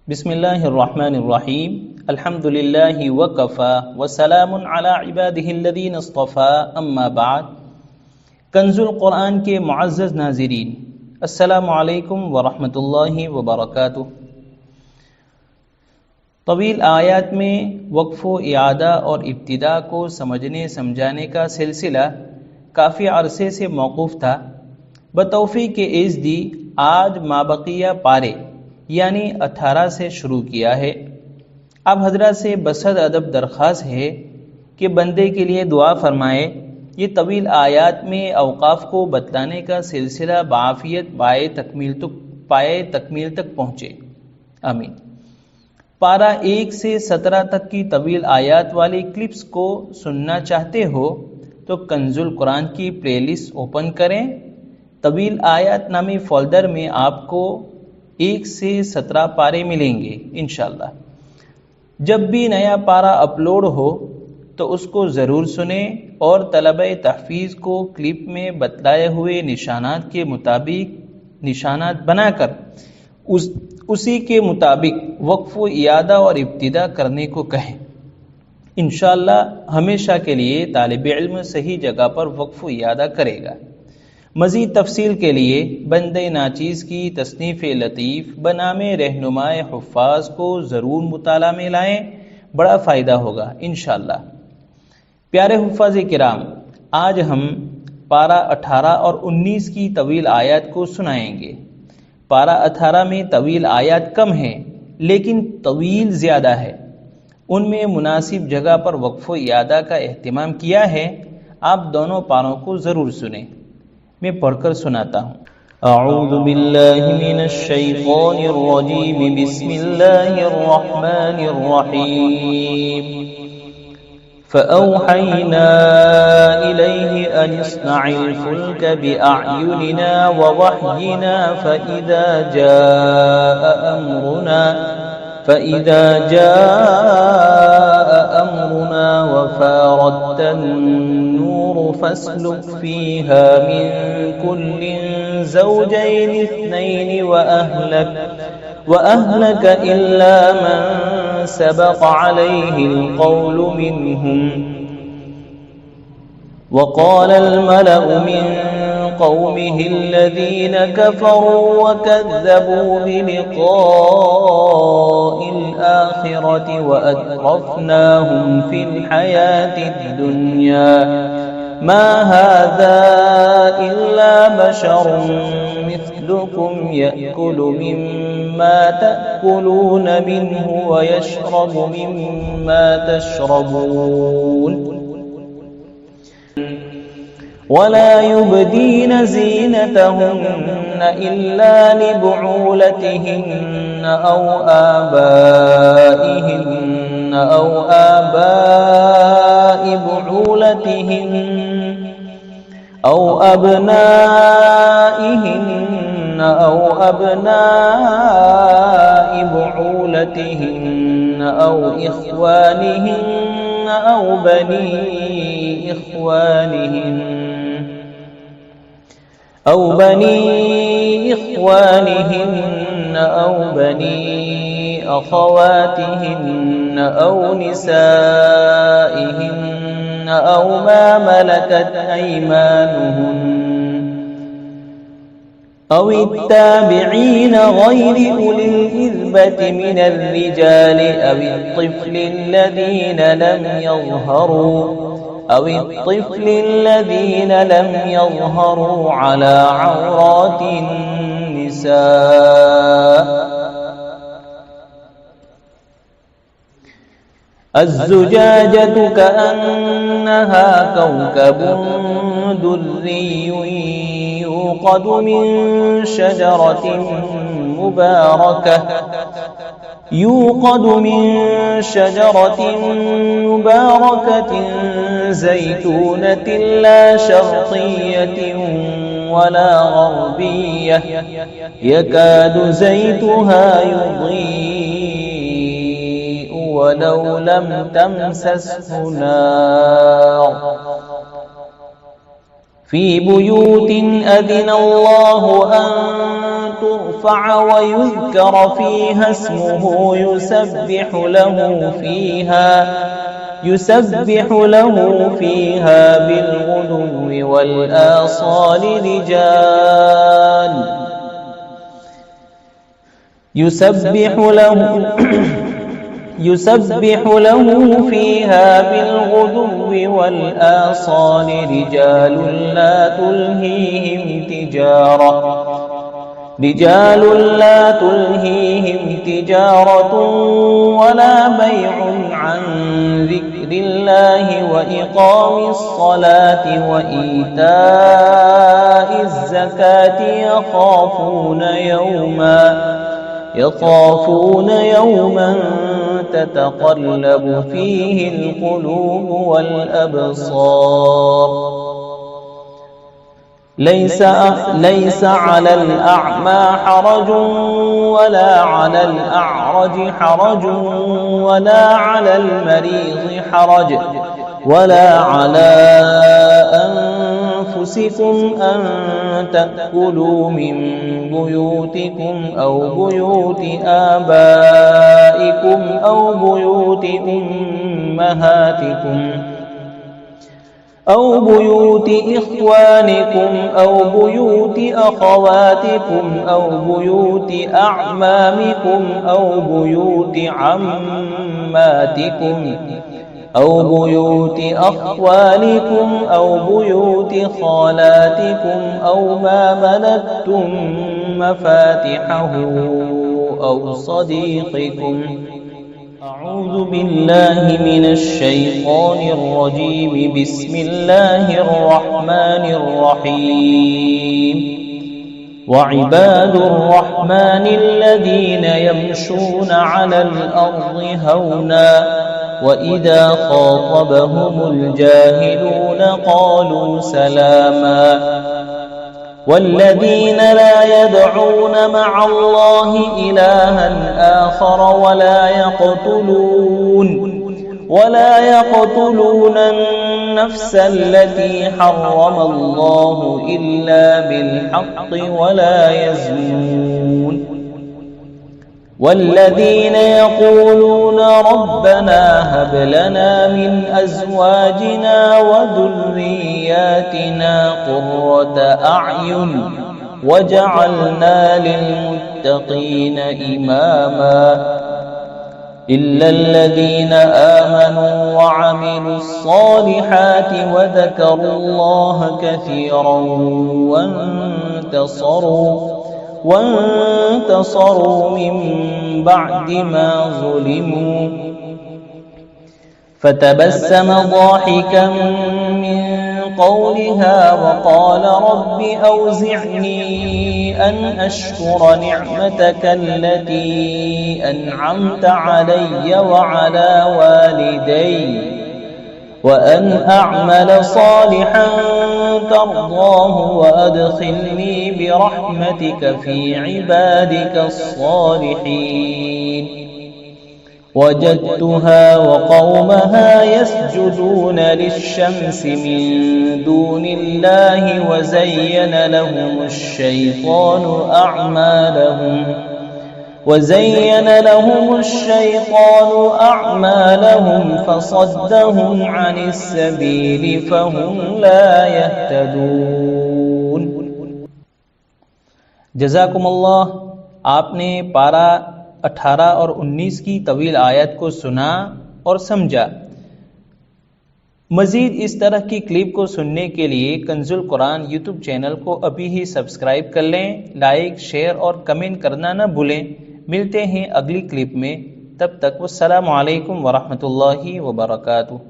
बिस्मिल्लाहिर्रहमानिर्रहीम अल्हम्दुलिल्लाहि वकफ़ा वसलामुन अला इबादिहिल्लज़ीना इस्तफ़ा अम्मा बाद। कंज़ुल कुरान के मुअज़्ज़ज़ नाज़रीन, अस्सलामु अलैकुम वरहमतुल्लाहि वबरकातुहू। तवील आयात में वक्फ़ व इआदा और इब्तिदा को समझने समझाने का सिलसिला काफ़ी अरसे से मौक़ूफ़ था। बतौफ़ीक़ इज़्दी आज माबक़िया पारे यानी 18 से शुरू किया है। अब हज़रत से बसद अदब दरख्वास्त है कि बंदे के लिए दुआ फरमाए। ये तवील आयात में अवक़ाफ़ को बतलाने का सिलसिला बाफ़ियत पाए तकमील तक पहुँचे, आमीन। पारा 1 से 17 तक की तवील आयात वाली क्लिप्स को सुनना चाहते हो तो कंज़ुल कुरान की प्लेलिस्ट ओपन करें। तवील आयात नामी फ़ोल्डर में आपको 1 से 17 पारे मिलेंगे इंशाअल्लाह। जब भी नया पारा अपलोड हो तो उसको ज़रूर सुने और तलबे तहफ़ीज़ को क्लिप में बतलाए हुए निशानात के मुताबिक निशानात बनाकर उसी के मुताबिक वक्फ़ व इआदा और इब्तिदा करने को कहें। इंशाअल्लाह हमेशा के लिए तालिब इल्म सही जगह पर वक्फ़ व इआदा करेगा। मज़ीद तफसील के लिए बंदे नाचीज़ की तसनीफ़ लतीफ़ बनामे रहनुमाए हुफ़्फ़ाज़ को ज़रूर मुताला में लाएँ, बड़ा फ़ायदा होगा इंशाअल्लाह। प्यारे हुफ़्फ़ाज़ किराम, आज हम पारा 18 और 19 की तवील आयत को सुनाएंगे। पारा 18 में तवील आयत कम है लेकिन तवील ज़्यादा है। उनमें मुनासिब जगह पर वक्फ़ व इआदा का एहतिमाम किया है। आप दोनों पारों को ज़रूर सुनें। मैं पढ़कर सुनाता हूँ। अऊज़ु बिल्लाहि मिनश शैतानिर रजीम, बिस्मिल्लाहिर रहमानिर रहीम। फ़अौहैना इलैहि अन इस्नइल फुल्क बिअअयुनिना व वह्यिना फ़इज़ा जाअ अम्रुना वफ़ारत अन्नूर फस्लुक फ़ीहा मिन कुल्लिन ज़ौजैनि इस्नैनि व अहलक इल्ला मन सबक़ अलैहिल क़ौलु मिनहुम वक़ालल मलअु मिन क़ौमिहि अल्लज़ीना कफ़रू वकज़्ज़बू बिलिक़ाइल आख़िरति वअतरफ़नाहुम फ़िल हयातिद दुनिया मा हाज़ा इल्ला बशरुम मिस्लुकुम यअकुलु मिम्मा तअकुलून मिन्हु वयशरबु मिम्मा तशरबून वला युबदीन ज़ीनतहुन्न इल्ला लिबुऊलतिहिन्न औ आबाई बुऊलतिहिन्न औ अबनाइहिन्न औ अबनाइ बुऊलतिहिन्न औ इख्वानिहिन्न औ बनी इख्वानिहिन्न औ बनी अख़वातिहिन्न औ निसाइहिन्न औ मा मलकत अयमानुहुन्न औ इत्ताबिईन गैरि उलिल इज़्बति मिनर रिजालि औ الطفل الذين لم يظهروا على عورات النساء الزجاجة كأنها كوكب دري يوقد من شجرة مباركة زيتونة لا شرقية ولا غربية يكاد زيتها يضيء ولو لم تمسسه نار في بيوت أذن الله أن ترفع ويذكر فيها اسمه يسبح له فيها بالغدو والآصال رجال يسبح له فيها بالغدو والآصال رجال لا تلهيهم تجارة ولا بيع عن ذكر الله وإقام الصلاة وإيتاء الزكاة يخافون يوما تتقلب فيه القلوب والأبصار ليس على الأعمى حرج ولا على الأعرج حرج ولا على المريض حرج ولا على أنفسكم أن تأكلوا من بيوتكم أو بيوت آبائكم أو بيوت أمهاتكم أو بيوت إخوانكم أو بيوت أخواتكم أو بيوت أعمامكم أو بيوت عماتكم أو بيوت أخوالكم أو بيوت خالاتكم أو ما ملكتم مفاتحه أو صديقكم. أعوذ بالله من الشيطان الرجيم. بسم الله الرحمن الرحيم. وعباد الرحمن الذين يمشون على الأرض هونا وإذا خاطبهم الجاهلون قالوا سلاما والذين لا يدعون مع الله إلها آخر ولا يقتلون النفس التي حرم الله إلا بالحق ولا يزنون والذين يقولون ربنا هب لنا من أزواجنا وذرياتنا قرة أعين وجعلنا للمتقين إماما إلا الذين آمنوا وعملوا الصالحات وذكروا الله كثيرا وانتصروا من بعد ما ظلموا فتبسم ضاحكا من قولها وقال رب أوزعني أن أشكر نعمتك التي أنعمت علي وعلى والدي وأن أعمل صالحا ترضاه وأدخلني برحمتك في عبادك الصالحين. وجدتها وقومها يسجدون للشمس من دون الله وزين لهم الشيطان أعمالهم فصدهم عن السبيل فهم لا يهتدون. जज़ाकुमुल्लाह। आपने पारा 18 और 19 की तवील आयत को सुना और समझा। मजीद इस तरह की क्लिप को सुनने के लिए कंजुल कुरान यूट्यूब चैनल को अभी ही सब्सक्राइब कर लें। लाइक, शेयर और कमेंट करना न भूलें। मिलते हैं अगली क्लिप में, तब तक वस्सलामु अलैकुम वरहमतुल्लाहि वबरकातुहू।